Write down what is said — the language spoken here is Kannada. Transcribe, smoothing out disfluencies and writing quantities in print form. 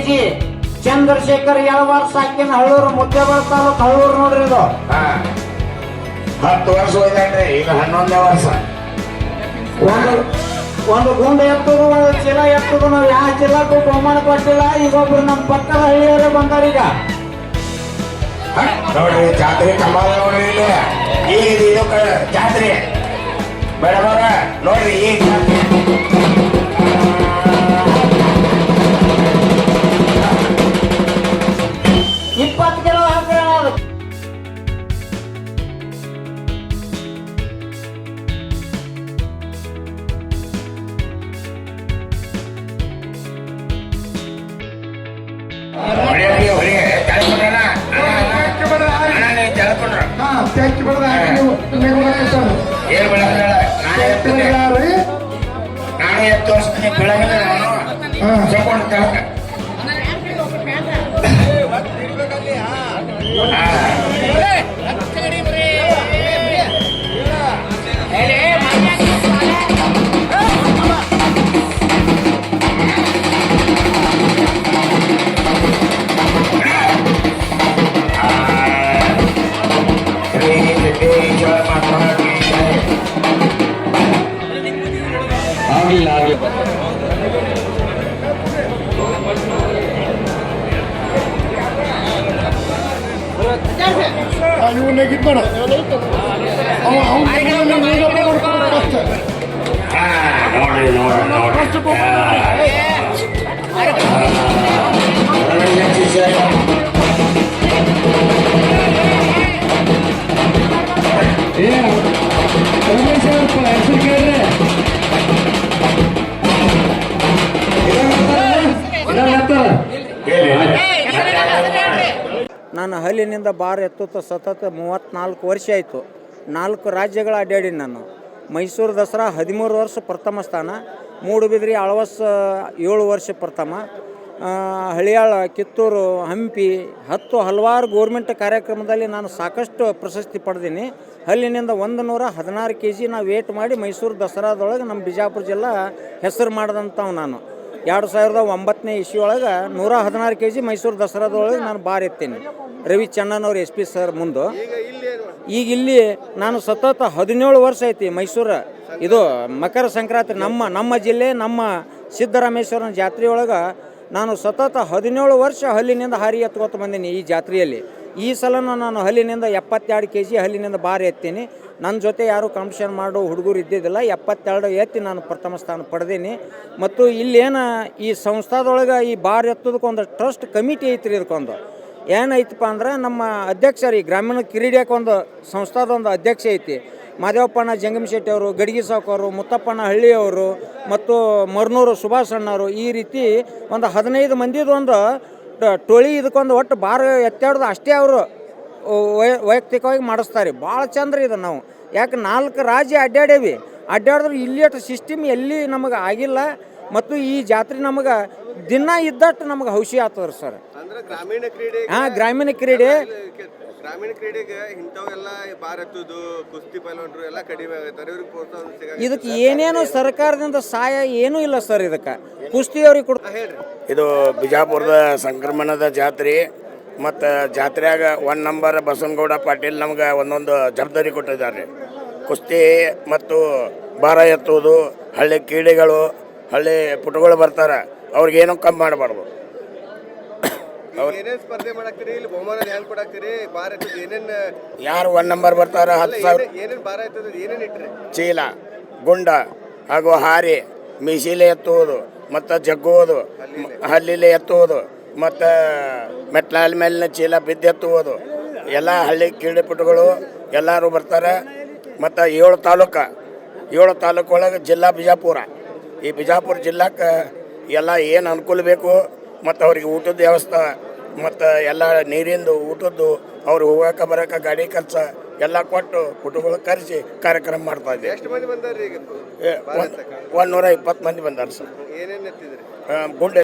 ಕೆಜಿ ಚಂದ್ರಶೇಖರ್ ಯಳವಾರ್ ಸಾಕಿನ ಹಳ್ಳೂರು ಮುದ್ದೇಬಾಳ ತಾಲೂಕು ಹಳ್ಳೂರು ನೋಡ್ರಿ ಇದು 10 ವರ್ಷ ಹೋಯ್ತಾನ್ರಿ, ಈಗ 11ನೇ ವರ್ಷ. ಒಂದು ಗುಂಡ ಎತ್ತುದು ಒಂದು ಚೀಲ ಎತ್ತುದು ನಾವು ಯಾವ ಜಿಲ್ಲಾಕ್ಕೂ ಬಹುಮಾನ ಕೊಟ್ಟಿಲ್ಲ. ಈಗ ಒಬ್ರು ನಮ್ಮ ಪಕ್ಕದ ಹಳ್ಳಿಯವರೇ ಬಂದಾರ. ಈಗ ನೋಡ್ರಿ ಜಾತ್ರೆ ಕಮಾಲ್ ನೋಡ್ರಿ. ಇಲ್ಲಿ ಈಗ ಇದು ಜಾತ್ರೆ ಬೇಡ ನೋಡ್ರಿ ಈ ಜಾತ್ರೆ 20 ಕಿಲೋ ಹಾಕ್ರಿ ನಾವು. ನಾನು ಎತ್ತು ವರ್ಷ ಬೆಳಗ್ಗೆ ನೀವು ನೆಗಿದ್ ಬೇಡ ನಾನು ಹಲ್ಲಿನಿಂದ ಬಾರ್ ಎತ್ತುತ್ತ ಸತತ 34 ವರ್ಷ ಆಯಿತು. 4 ರಾಜ್ಯಗಳ ಅಡ್ಡಾಡೀನಿ ನಾನು. ಮೈಸೂರು ದಸರಾ 13 ವರ್ಷ ಪ್ರಥಮ ಸ್ಥಾನ, ಮೂಡುಬಿದ್ರಿ ಆಳ್ವಾಸ್ 7 ವರ್ಷ ಪ್ರಥಮ, ಹಳಿಯಾಳ, ಕಿತ್ತೂರು, ಹಂಪಿ ಹಲವಾರು ಗೋರ್ಮೆಂಟ್ ಕಾರ್ಯಕ್ರಮದಲ್ಲಿ ನಾನು ಸಾಕಷ್ಟು ಪ್ರಶಸ್ತಿ ಪಡೆದೀನಿ. ಹಲ್ಲಿನಿಂದ 116 kg ನಾವು ವೇಟ್ ಮಾಡಿ ಮೈಸೂರು ದಸರಾದೊಳಗೆ ನಮ್ಮ ಬಿಜಾಪುರ ಜಿಲ್ಲಾ ಹೆಸರು ಮಾಡಿದಂಥವು. ನಾನು 2009ನೇ ಇಸ್ವಿಯೊಳಗೆ 116 kg ಮೈಸೂರು ದಸರಾದೊಳಗೆ ನಾನು ಬಾರ್ ಎತ್ತೀನಿ. ರವಿ ಚನ್ನನವ್ರು SP ಸರ್ ಮುಂದೆ. ಈಗ ಇಲ್ಲಿ ನಾನು ಸತತ 17 ವರ್ಷ ಐತಿ ಮೈಸೂರು. ಇದು ಮಕರ ಸಂಕ್ರಾಂತಿ ನಮ್ಮ ಜಿಲ್ಲೆ ನಮ್ಮ ಸಿದ್ದರಾಮೇಶ್ವರನ ಜಾತ್ರೆಯೊಳಗೆ ನಾನು ಸತತ 17 ವರ್ಷ ಹಲ್ಲಿನಿಂದ ಹಾರಿ ಎತ್ಕೊತ ಬಂದೀನಿ ಈ ಜಾತ್ರೆಯಲ್ಲಿ. ಈ ಸಲ ನಾನು ಹಲ್ಲಿನಿಂದ 72 kg ಹಲ್ಲಿನಿಂದ ಬಾರ್ ಎತ್ತೀನಿ. ನನ್ನ ಜೊತೆ ಯಾರು ಕಾಂಪಿಟೇಷನ್ ಮಾಡೋ ಹುಡುಗರು ಇದ್ದಿದ್ದಿಲ್ಲ. 72 ಎತ್ತಿ ನಾನು ಪ್ರಥಮ ಸ್ಥಾನ ಪಡೆದೀನಿ. ಮತ್ತು ಇಲ್ಲೇನು ಈ ಸಂಸ್ಥಾದೊಳಗೆ ಈ ಬಾರ್ ಎತ್ತೋದಕ್ಕೊಂದು ಟ್ರಸ್ಟ್ ಕಮಿಟಿ ಐತ್ರಿ. ಇದಕ್ಕೊಂದು ಏನೈತಪ್ಪ ಅಂದ್ರೆ ನಮ್ಮ ಅಧ್ಯಕ್ಷರು ಈ ಗ್ರಾಮೀಣ ಕ್ರೀಡೆಗೊಂದು ಸಂಸ್ಥಾದೊಂದು ಅಧ್ಯಕ್ಷ ಐತಿ. ಮಾದೇವಪ್ಪಣ್ಣ ಜಂಗಮಶೆಟ್ಟಿ ಅವರು, ಗಡಿಗೆ ಸಾಕೋರು, ಮುತ್ತಪ್ಪಣ್ಣ ಹಳ್ಳಿಯವರು ಮತ್ತು ಮರ್ನೂರು ಸುಭಾಷ್ ಅಣ್ಣವರು, ಈ ರೀತಿ ಒಂದು 15 ಮಂದಿದು ಒಂದು ಟೋಳಿ ಇದಕ್ಕೊಂದು ಒಟ್ಟು ಬಾರ್ ಎತ್ತಾಡೋದು ಅಷ್ಟೇ ಅವರು ವೈಯಕ್ತಿಕವಾಗಿ ಮಾಡಿಸ್ತಾರೆ. ಭಾಳ ಚಂದ್ರ ಇದು. ನಾವು ಯಾಕೆ 4 ರಾಜ್ಯ ಅಡ್ಡಾಡಿದ್ರೆ ಇಲ್ಲಿ ಸಿಸ್ಟಮ್ ಎಲ್ಲಿ ನಮಗೆ ಆಗಿಲ್ಲ. ಮತ್ತು ಈ ಜಾತ್ರೆ ನಮಗೆ ದಿನ ಇದ್ದಟ್ಟು ನಮಗೆ ಹೌಸಿ ಆಗ್ತದೆ ಸರ್. ಗ್ರಾಮೀಣ ಕ್ರೀಡೆ ಇದಕ್ಕೆ ಏನೇನು ಸರ್ಕಾರದಿಂದ ಸಹಾಯ ಏನೂ ಇಲ್ಲ ಸರ್. ಇದಕ್ಕೆ ಕುಸ್ತಿಯವ್ರಿಗೆ ಇದು ಬಿಜಾಪುರದ ಸಂಕ್ರಮಣದ ಜಾತ್ರೆ. ಮತ್ತು ಜಾತ್ರೆಯಾಗ 1 ನಂಬರ್ ಬಸವನಗೌಡ ಪಾಟೀಲ್ ನಮ್ಗೆ ಒಂದೊಂದು ಜವಾಬ್ದಾರಿ ಕೊಟ್ಟಿದ್ದಾರೆ. ಕುಸ್ತಿ ಮತ್ತು ಭಾರ ಎತ್ತುವುದು, ಹಳ್ಳಿ ಕ್ರೀಡೆಗಳು, ಹಳ್ಳಿ ಪುಟಗಳು ಬರ್ತಾರೆ, ಅವ್ರಿಗೇನೋ ಕಮ್ಮಿ ಮಾಡಬಾರ್ದು. ಯಾರು 1 ನಂಬರ್ ಬರ್ತಾರೆ 10,000 ಚೀಲ, ಗುಂಡ ಹಾಗೂ ಹಾರಿ, ಮೀಸಿಲೆ ಎತ್ತುವುದು ಮತ್ತು ಜಗ್ಗುವುದು, ಹಲ್ಲಿಲೆ ಎತ್ತುವುದು ಮತ್ತು ಮೆಟ್ಲಾಲ ಮೇಲಿನ ಚೀಲ ಬಿದ್ದೆತ್ತುವುದು, ಎಲ್ಲ ಹಳ್ಳಿ ಕ್ರೀಡೆಪಟುಗಳು ಎಲ್ಲರೂ ಬರ್ತಾರೆ. ಮತ್ತು 7 ತಾಲೂಕು ಒಳಗೆ ಜಿಲ್ಲಾ ಬಿಜಾಪುರ. ಈ ಬಿಜಾಪುರ ಜಿಲ್ಲಾಕ್ಕೆ ಎಲ್ಲ ಏನು ಅನುಕೂಲ ಬೇಕು ಮತ್ತು ಅವ್ರಿಗೆ ಊಟದ ವ್ಯವಸ್ಥೆ ಮತ್ತು ಎಲ್ಲ ನೀರಿಂದು ಊಟದ್ದು ಅವ್ರಿಗೆ ಹೋಗೋಕೆ ಬರೋಕೆ ಗಾಡಿ ಖರ್ಚು ಎಲ್ಲ ಕೊಟ್ಟು ಪುಟಗಳು ಕರೆಸಿ ಕಾರ್ಯಕ್ರಮ ಮಾಡ್ತಾ ಇದ್ದೀವಿ. 120 ಮಂದಿ ಬಂದಾರೆ ಸರ್. ಗುಂಡೆ